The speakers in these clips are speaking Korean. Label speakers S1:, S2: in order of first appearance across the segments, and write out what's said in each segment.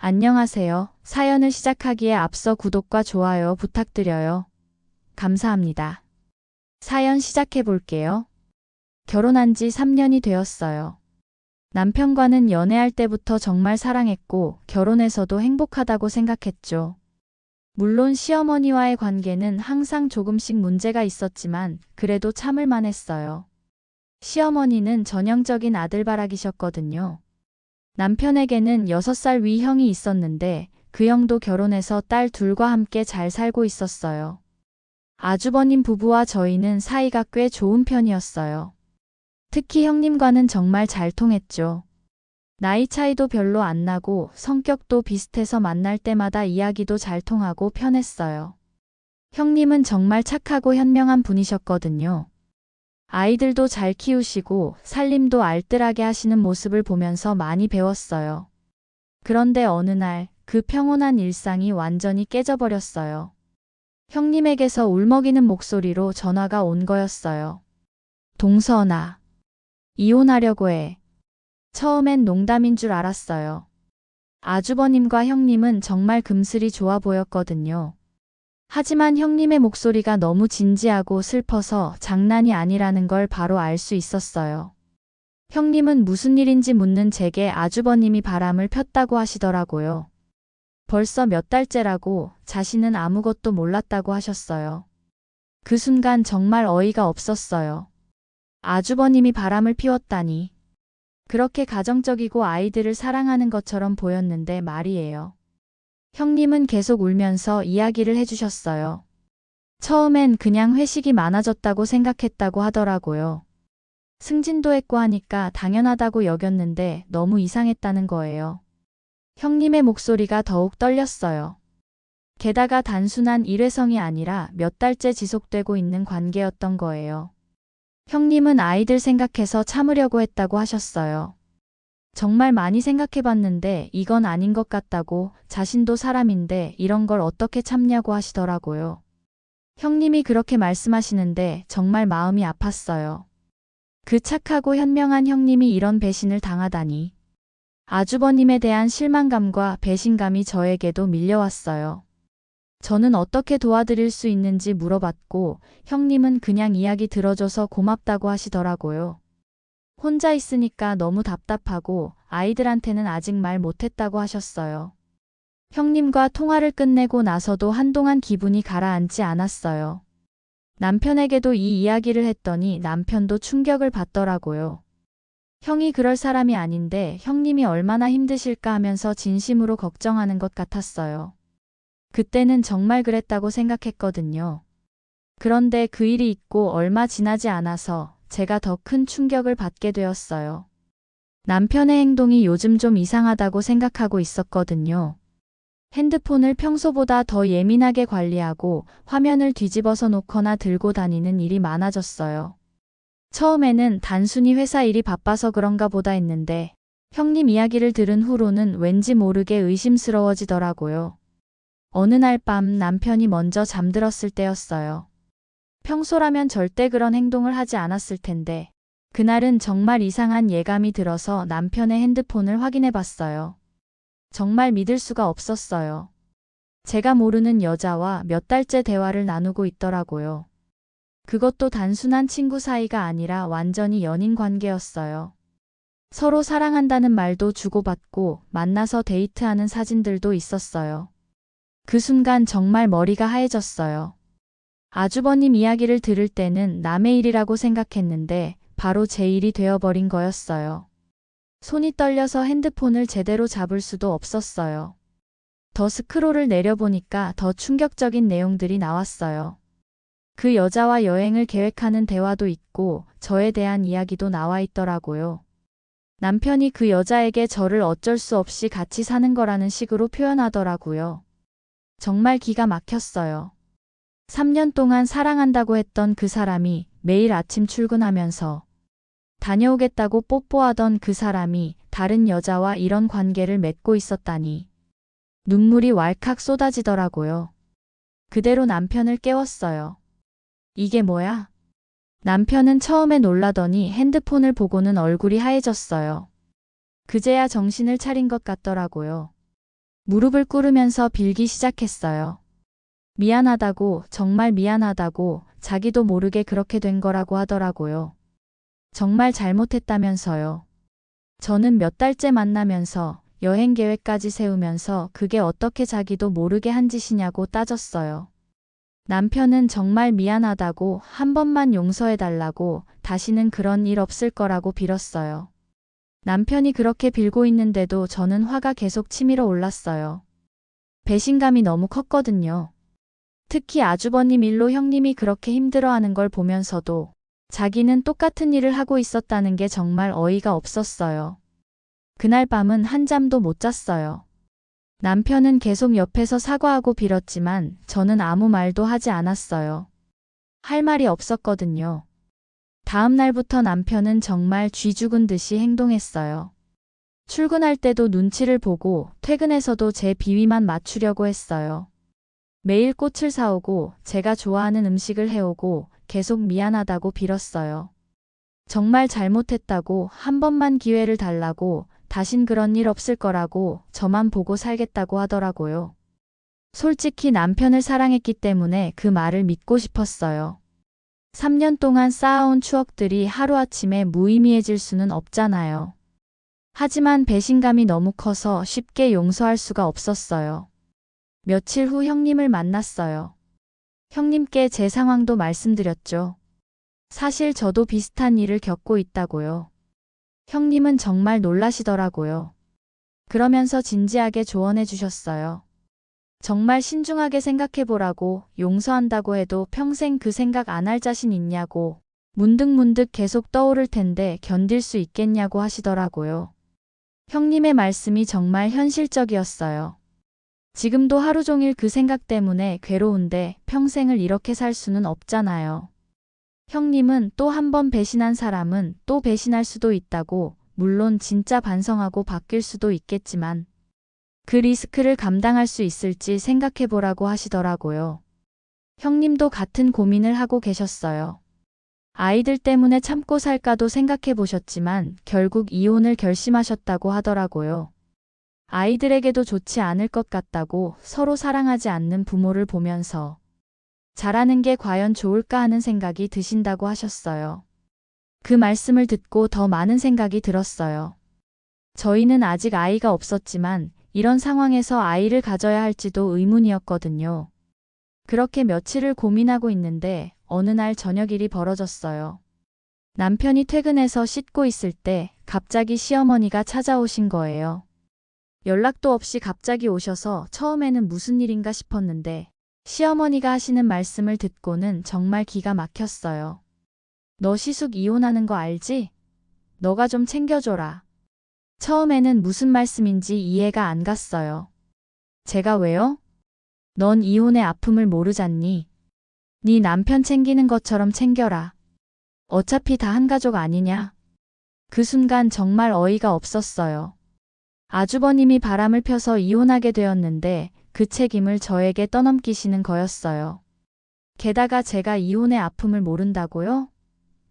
S1: 안녕하세요. 사연을 시작하기에 앞서 구독과 좋아요 부탁드려요. 감사합니다. 사연 시작해 볼게요. 결혼한 지 3년이 되었어요. 남편과는 연애할 때부터 정말 사랑했고 결혼해서도 행복하다고 생각했죠. 물론 시어머니와의 관계는 항상 조금씩 문제가 있었지만 그래도 참을 만했어요. 시어머니는 전형적인 아들바라기셨거든요. 남편에게는 6살 위 형이 있었는데 그 형도 결혼해서 딸 둘과 함께 잘 살고 있었어요. 아주버님 부부와 저희는 사이가 꽤 좋은 편이었어요. 특히 형님과는 정말 잘 통했죠. 나이 차이도 별로 안 나고 성격도 비슷해서 만날 때마다 이야기도 잘 통하고 편했어요. 형님은 정말 착하고 현명한 분이셨거든요. 아이들도 잘 키우시고 살림도 알뜰하게 하시는 모습을 보면서 많이 배웠어요. 그런데 어느 날 그 평온한 일상이 완전히 깨져버렸어요. 형님에게서 울먹이는 목소리로 전화가 온 거였어요. 동선아, 이혼하려고 해. 처음엔 농담인 줄 알았어요. 아주버님과 형님은 정말 금슬이 좋아 보였거든요. 하지만 형님의 목소리가 너무 진지하고 슬퍼서 장난이 아니라는 걸 바로 알 수 있었어요. 형님은 무슨 일인지 묻는 제게 아주버님이 바람을 폈다고 하시더라고요. 벌써 몇 달째라고 자신은 아무것도 몰랐다고 하셨어요. 그 순간 정말 어이가 없었어요. 아주버님이 바람을 피웠다니. 그렇게 가정적이고 아이들을 사랑하는 것처럼 보였는데 말이에요. 형님은 계속 울면서 이야기를 해주셨어요. 처음엔 그냥 회식이 많아졌다고 생각했다고 하더라고요. 승진도 했고 하니까 당연하다고 여겼는데 너무 이상했다는 거예요. 형님의 목소리가 더욱 떨렸어요. 게다가 단순한 일회성이 아니라 몇 달째 지속되고 있는 관계였던 거예요. 형님은 아이들 생각해서 참으려고 했다고 하셨어요. 정말 많이 생각해봤는데 이건 아닌 것 같다고 자신도 사람인데 이런 걸 어떻게 참냐고 하시더라고요. 형님이 그렇게 말씀하시는데 정말 마음이 아팠어요. 그 착하고 현명한 형님이 이런 배신을 당하다니. 아주버님에 대한 실망감과 배신감이 저에게도 밀려왔어요. 저는 어떻게 도와드릴 수 있는지 물어봤고 형님은 그냥 이야기 들어줘서 고맙다고 하시더라고요. 혼자 있으니까 너무 답답하고 아이들한테는 아직 말 못했다고 하셨어요. 형님과 통화를 끝내고 나서도 한동안 기분이 가라앉지 않았어요. 남편에게도 이 이야기를 했더니 남편도 충격을 받더라고요. 형이 그럴 사람이 아닌데 형님이 얼마나 힘드실까 하면서 진심으로 걱정하는 것 같았어요. 그때는 정말 그랬다고 생각했거든요. 그런데 그 일이 있고 얼마 지나지 않아서 제가 더 큰 충격을 받게 되었어요. 남편의 행동이 요즘 좀 이상하다고 생각하고 있었거든요. 핸드폰을 평소보다 더 예민하게 관리하고 화면을 뒤집어서 놓거나 들고 다니는 일이 많아졌어요. 처음에는 단순히 회사 일이 바빠서 그런가 보다 했는데 형님 이야기를 들은 후로는 왠지 모르게 의심스러워지더라고요. 어느 날 밤 남편이 먼저 잠들었을 때였어요. 평소라면 절대 그런 행동을 하지 않았을 텐데 그날은 정말 이상한 예감이 들어서 남편의 핸드폰을 확인해 봤어요. 정말 믿을 수가 없었어요. 제가 모르는 여자와 몇 달째 대화를 나누고 있더라고요. 그것도 단순한 친구 사이가 아니라 완전히 연인 관계였어요. 서로 사랑한다는 말도 주고받고 만나서 데이트하는 사진들도 있었어요. 그 순간 정말 머리가 하얘졌어요. 아주버님 이야기를 들을 때는 남의 일이라고 생각했는데 바로 제 일이 되어버린 거였어요. 손이 떨려서 핸드폰을 제대로 잡을 수도 없었어요. 더 스크롤을 내려보니까 더 충격적인 내용들이 나왔어요. 그 여자와 여행을 계획하는 대화도 있고 저에 대한 이야기도 나와 있더라고요. 남편이 그 여자에게 저를 어쩔 수 없이 같이 사는 거라는 식으로 표현하더라고요. 정말 기가 막혔어요. 3년 동안 사랑한다고 했던 그 사람이 매일 아침 출근하면서 다녀오겠다고 뽀뽀하던 그 사람이 다른 여자와 이런 관계를 맺고 있었다니. 눈물이 왈칵 쏟아지더라고요. 그대로 남편을 깨웠어요. 이게 뭐야? 남편은 처음에 놀라더니 핸드폰을 보고는 얼굴이 하얘졌어요. 그제야 정신을 차린 것 같더라고요. 무릎을 꿇으면서 빌기 시작했어요. 미안하다고, 정말 미안하다고, 자기도 모르게 그렇게 된 거라고 하더라고요. 정말 잘못했다면서요. 저는 몇 달째 만나면서 여행 계획까지 세우면서 그게 어떻게 자기도 모르게 한 짓이냐고 따졌어요. 남편은 정말 미안하다고, 한 번만 용서해달라고, 다시는 그런 일 없을 거라고 빌었어요. 남편이 그렇게 빌고 있는데도 저는 화가 계속 치밀어 올랐어요. 배신감이 너무 컸거든요. 특히 아주버님 일로 형님이 그렇게 힘들어하는 걸 보면서도 자기는 똑같은 일을 하고 있었다는 게 정말 어이가 없었어요. 그날 밤은 한잠도 못 잤어요. 남편은 계속 옆에서 사과하고 빌었지만 저는 아무 말도 하지 않았어요. 할 말이 없었거든요. 다음 날부터 남편은 정말 쥐 죽은 듯이 행동했어요. 출근할 때도 눈치를 보고 퇴근해서도 제 비위만 맞추려고 했어요. 매일 꽃을 사오고 제가 좋아하는 음식을 해오고 계속 미안하다고 빌었어요. 정말 잘못했다고, 한 번만 기회를 달라고, 다신 그런 일 없을 거라고, 저만 보고 살겠다고 하더라고요. 솔직히 남편을 사랑했기 때문에 그 말을 믿고 싶었어요. 3년 동안 쌓아온 추억들이 하루아침에 무의미해질 수는 없잖아요. 하지만 배신감이 너무 커서 쉽게 용서할 수가 없었어요. 며칠 후 형님을 만났어요. 형님께 제 상황도 말씀드렸죠. 사실 저도 비슷한 일을 겪고 있다고요. 형님은 정말 놀라시더라고요. 그러면서 진지하게 조언해 주셨어요. 정말 신중하게 생각해 보라고, 용서한다고 해도 평생 그 생각 안 할 자신 있냐고, 문득문득 계속 떠오를 텐데 견딜 수 있겠냐고 하시더라고요. 형님의 말씀이 정말 현실적이었어요. 지금도 하루 종일 그 생각 때문에 괴로운데 평생을 이렇게 살 수는 없잖아요. 형님은 또 한 번 배신한 사람은 또 배신할 수도 있다고, 물론 진짜 반성하고 바뀔 수도 있겠지만 그 리스크를 감당할 수 있을지 생각해 보라고 하시더라고요. 형님도 같은 고민을 하고 계셨어요. 아이들 때문에 참고 살까도 생각해 보셨지만 결국 이혼을 결심하셨다고 하더라고요. 아이들에게도 좋지 않을 것 같다고, 서로 사랑하지 않는 부모를 보면서 잘하는 게 과연 좋을까 하는 생각이 드신다고 하셨어요. 그 말씀을 듣고 더 많은 생각이 들었어요. 저희는 아직 아이가 없었지만 이런 상황에서 아이를 가져야 할지도 의문이었거든요. 그렇게 며칠을 고민하고 있는데 어느 날 저녁 일이 벌어졌어요. 남편이 퇴근해서 씻고 있을 때 갑자기 시어머니가 찾아오신 거예요. 연락도 없이 갑자기 오셔서 처음에는 무슨 일인가 싶었는데 시어머니가 하시는 말씀을 듣고는 정말 기가 막혔어요. 너 시숙 이혼하는 거 알지? 너가 좀 챙겨줘라. 처음에는 무슨 말씀인지 이해가 안 갔어요. 제가 왜요? 넌 이혼의 아픔을 모르잖니? 네 남편 챙기는 것처럼 챙겨라. 어차피 다 한 가족 아니냐? 그 순간 정말 어이가 없었어요. 아주버님이 바람을 펴서 이혼하게 되었는데 그 책임을 저에게 떠넘기시는 거였어요. 게다가 제가 이혼의 아픔을 모른다고요?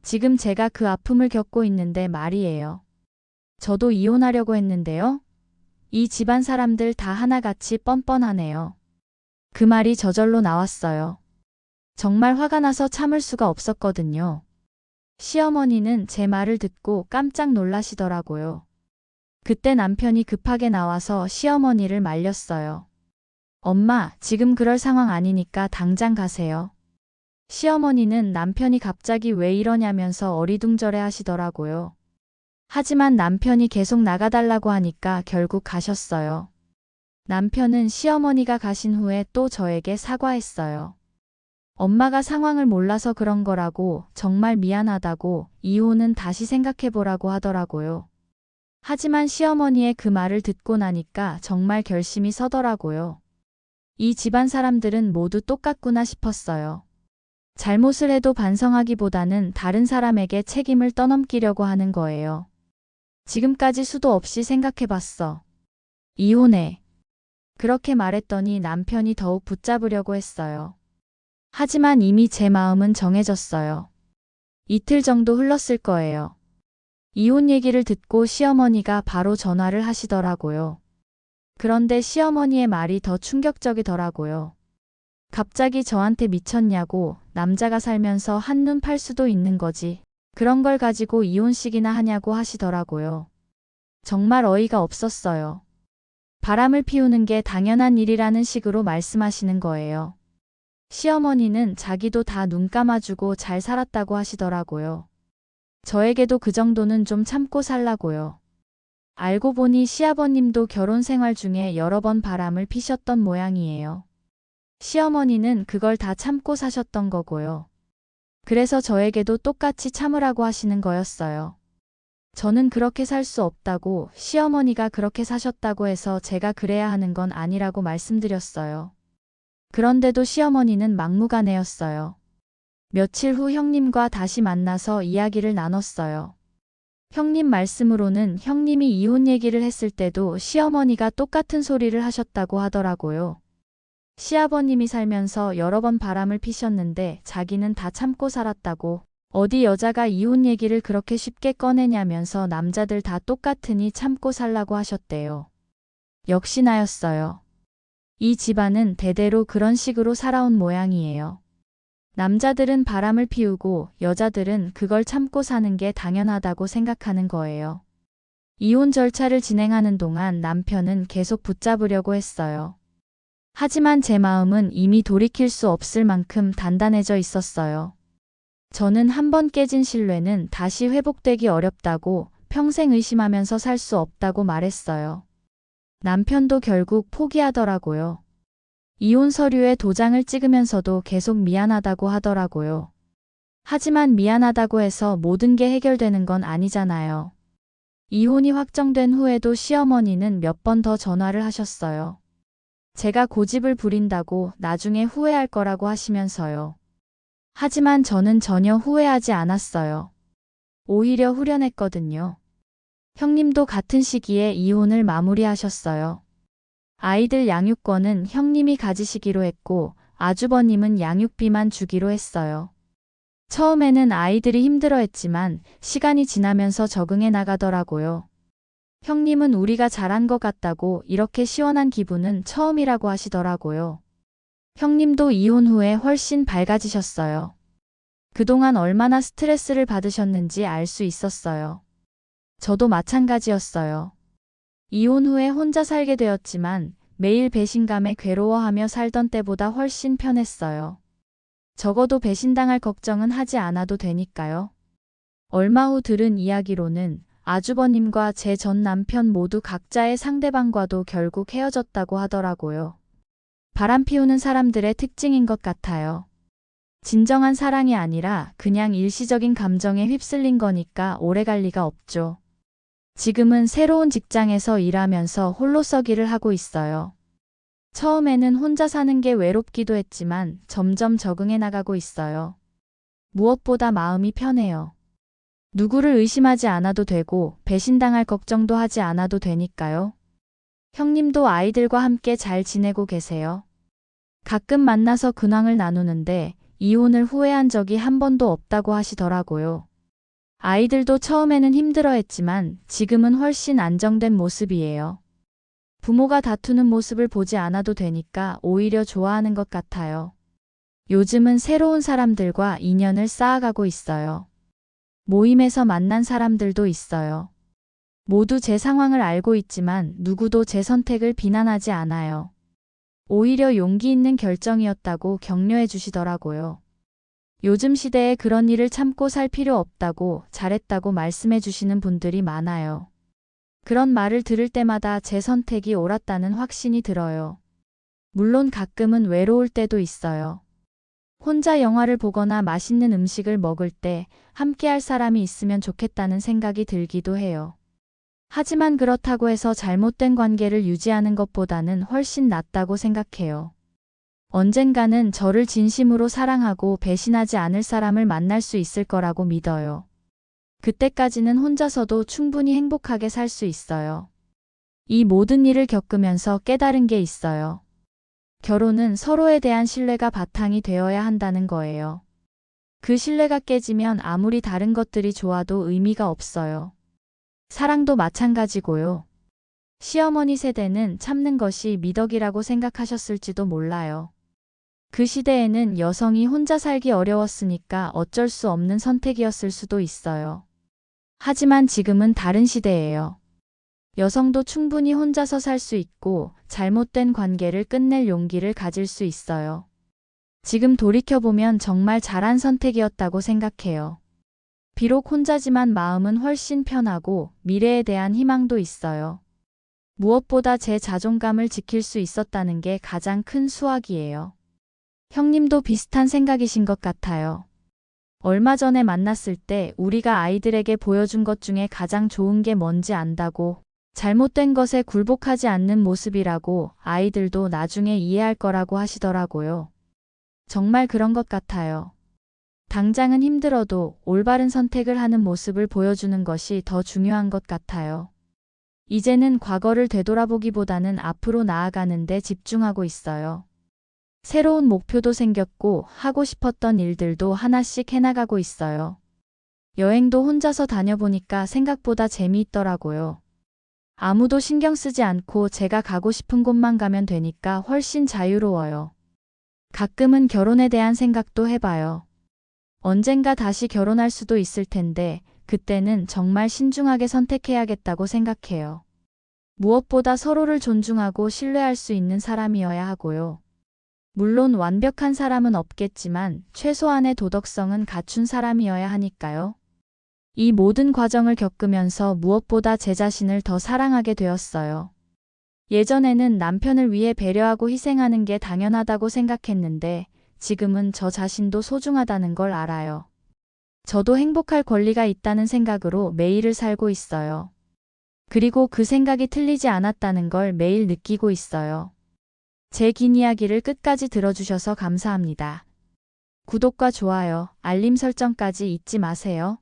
S1: 지금 제가 그 아픔을 겪고 있는데 말이에요. 저도 이혼하려고 했는데요. 이 집안 사람들 다 하나같이 뻔뻔하네요. 그 말이 저절로 나왔어요. 정말 화가 나서 참을 수가 없었거든요. 시어머니는 제 말을 듣고 깜짝 놀라시더라고요. 그때 남편이 급하게 나와서 시어머니를 말렸어요. 엄마, 지금 그럴 상황 아니니까 당장 가세요. 시어머니는 남편이 갑자기 왜 이러냐면서 어리둥절해 하시더라고요. 하지만 남편이 계속 나가달라고 하니까 결국 가셨어요. 남편은 시어머니가 가신 후에 또 저에게 사과했어요. 엄마가 상황을 몰라서 그런 거라고, 정말 미안하다고, 이혼은 다시 생각해보라고 하더라고요. 하지만 시어머니의 그 말을 듣고 나니까 정말 결심이 서더라고요. 이 집안 사람들은 모두 똑같구나 싶었어요. 잘못을 해도 반성하기보다는 다른 사람에게 책임을 떠넘기려고 하는 거예요. 지금까지 수도 없이 생각해봤어. 이혼해. 그렇게 말했더니 남편이 더욱 붙잡으려고 했어요. 하지만 이미 제 마음은 정해졌어요. 이틀 정도 흘렀을 거예요. 이혼 얘기를 듣고 시어머니가 바로 전화를 하시더라고요. 그런데 시어머니의 말이 더 충격적이더라고요. 갑자기 저한테 미쳤냐고, 남자가 살면서 한눈 팔 수도 있는 거지. 그런 걸 가지고 이혼식이나 하냐고 하시더라고요. 정말 어이가 없었어요. 바람을 피우는 게 당연한 일이라는 식으로 말씀하시는 거예요. 시어머니는 자기도 다 눈 감아주고 잘 살았다고 하시더라고요. 저에게도 그 정도는 좀 참고 살라고요. 알고 보니 시아버님도 결혼 생활 중에 여러 번 바람을 피셨던 모양이에요. 시어머니는 그걸 다 참고 사셨던 거고요. 그래서 저에게도 똑같이 참으라고 하시는 거였어요. 저는 그렇게 살 수 없다고, 시어머니가 그렇게 사셨다고 해서 제가 그래야 하는 건 아니라고 말씀드렸어요. 그런데도 시어머니는 막무가내였어요. 며칠 후 형님과 다시 만나서 이야기를 나눴어요. 형님 말씀으로는 형님이 이혼 얘기를 했을 때도 시어머니가 똑같은 소리를 하셨다고 하더라고요. 시아버님이 살면서 여러 번 바람을 피셨는데 자기는 다 참고 살았다고, 어디 여자가 이혼 얘기를 그렇게 쉽게 꺼내냐면서 남자들 다 똑같으니 참고 살라고 하셨대요. 역시 나였어요. 이 집안은 대대로 그런 식으로 살아온 모양이에요. 남자들은 바람을 피우고 여자들은 그걸 참고 사는 게 당연하다고 생각하는 거예요. 이혼 절차를 진행하는 동안 남편은 계속 붙잡으려고 했어요. 하지만 제 마음은 이미 돌이킬 수 없을 만큼 단단해져 있었어요. 저는 한 번 깨진 신뢰는 다시 회복되기 어렵다고, 평생 의심하면서 살 수 없다고 말했어요. 남편도 결국 포기하더라고요. 이혼 서류에 도장을 찍으면서도 계속 미안하다고 하더라고요. 하지만 미안하다고 해서 모든 게 해결되는 건 아니잖아요. 이혼이 확정된 후에도 시어머니는 몇 번 더 전화를 하셨어요. 제가 고집을 부린다고 나중에 후회할 거라고 하시면서요. 하지만 저는 전혀 후회하지 않았어요. 오히려 후련했거든요. 형님도 같은 시기에 이혼을 마무리하셨어요. 아이들 양육권은 형님이 가지시기로 했고 아주버님은 양육비만 주기로 했어요. 처음에는 아이들이 힘들어했지만 시간이 지나면서 적응해 나가더라고요. 형님은 우리가 잘한 것 같다고, 이렇게 시원한 기분은 처음이라고 하시더라고요. 형님도 이혼 후에 훨씬 밝아지셨어요. 그동안 얼마나 스트레스를 받으셨는지 알 수 있었어요. 저도 마찬가지였어요. 이혼 후에 혼자 살게 되었지만 매일 배신감에 괴로워하며 살던 때보다 훨씬 편했어요. 적어도 배신당할 걱정은 하지 않아도 되니까요. 얼마 후 들은 이야기로는 아주버님과 제 전 남편 모두 각자의 상대방과도 결국 헤어졌다고 하더라고요. 바람 피우는 사람들의 특징인 것 같아요. 진정한 사랑이 아니라 그냥 일시적인 감정에 휩쓸린 거니까 오래갈 리가 없죠. 지금은 새로운 직장에서 일하면서 홀로서기를 하고 있어요. 처음에는 혼자 사는 게 외롭기도 했지만 점점 적응해 나가고 있어요. 무엇보다 마음이 편해요. 누구를 의심하지 않아도 되고 배신당할 걱정도 하지 않아도 되니까요. 형님도 아이들과 함께 잘 지내고 계세요? 가끔 만나서 근황을 나누는데 이혼을 후회한 적이 한 번도 없다고 하시더라고요. 아이들도 처음에는 힘들어했지만 지금은 훨씬 안정된 모습이에요. 부모가 다투는 모습을 보지 않아도 되니까 오히려 좋아하는 것 같아요. 요즘은 새로운 사람들과 인연을 쌓아가고 있어요. 모임에서 만난 사람들도 있어요. 모두 제 상황을 알고 있지만 누구도 제 선택을 비난하지 않아요. 오히려 용기 있는 결정이었다고 격려해 주시더라고요. 요즘 시대에 그런 일을 참고 살 필요 없다고, 잘했다고 말씀해 주시는 분들이 많아요. 그런 말을 들을 때마다 제 선택이 옳았다는 확신이 들어요. 물론 가끔은 외로울 때도 있어요. 혼자 영화를 보거나 맛있는 음식을 먹을 때 함께할 사람이 있으면 좋겠다는 생각이 들기도 해요. 하지만 그렇다고 해서 잘못된 관계를 유지하는 것보다는 훨씬 낫다고 생각해요. 언젠가는 저를 진심으로 사랑하고 배신하지 않을 사람을 만날 수 있을 거라고 믿어요. 그때까지는 혼자서도 충분히 행복하게 살 수 있어요. 이 모든 일을 겪으면서 깨달은 게 있어요. 결혼은 서로에 대한 신뢰가 바탕이 되어야 한다는 거예요. 그 신뢰가 깨지면 아무리 다른 것들이 좋아도 의미가 없어요. 사랑도 마찬가지고요. 시어머니 세대는 참는 것이 미덕이라고 생각하셨을지도 몰라요. 그 시대에는 여성이 혼자 살기 어려웠으니까 어쩔 수 없는 선택이었을 수도 있어요. 하지만 지금은 다른 시대예요. 여성도 충분히 혼자서 살 수 있고 잘못된 관계를 끝낼 용기를 가질 수 있어요. 지금 돌이켜보면 정말 잘한 선택이었다고 생각해요. 비록 혼자지만 마음은 훨씬 편하고 미래에 대한 희망도 있어요. 무엇보다 제 자존감을 지킬 수 있었다는 게 가장 큰 수확이에요. 형님도 비슷한 생각이신 것 같아요. 얼마 전에 만났을 때 우리가 아이들에게 보여준 것 중에 가장 좋은 게 뭔지 안다고, 잘못된 것에 굴복하지 않는 모습이라고, 아이들도 나중에 이해할 거라고 하시더라고요. 정말 그런 것 같아요. 당장은 힘들어도 올바른 선택을 하는 모습을 보여주는 것이 더 중요한 것 같아요. 이제는 과거를 되돌아보기보다는 앞으로 나아가는 데 집중하고 있어요. 새로운 목표도 생겼고 하고 싶었던 일들도 하나씩 해나가고 있어요. 여행도 혼자서 다녀보니까 생각보다 재미있더라고요. 아무도 신경 쓰지 않고 제가 가고 싶은 곳만 가면 되니까 훨씬 자유로워요. 가끔은 결혼에 대한 생각도 해봐요. 언젠가 다시 결혼할 수도 있을 텐데 그때는 정말 신중하게 선택해야겠다고 생각해요. 무엇보다 서로를 존중하고 신뢰할 수 있는 사람이어야 하고요. 물론 완벽한 사람은 없겠지만 최소한의 도덕성은 갖춘 사람이어야 하니까요. 이 모든 과정을 겪으면서 무엇보다 제 자신을 더 사랑하게 되었어요. 예전에는 남편을 위해 배려하고 희생하는 게 당연하다고 생각했는데 지금은 저 자신도 소중하다는 걸 알아요. 저도 행복할 권리가 있다는 생각으로 매일을 살고 있어요. 그리고 그 생각이 틀리지 않았다는 걸 매일 느끼고 있어요. 제 긴 이야기를 끝까지 들어주셔서 감사합니다. 구독과 좋아요, 알림 설정까지 잊지 마세요.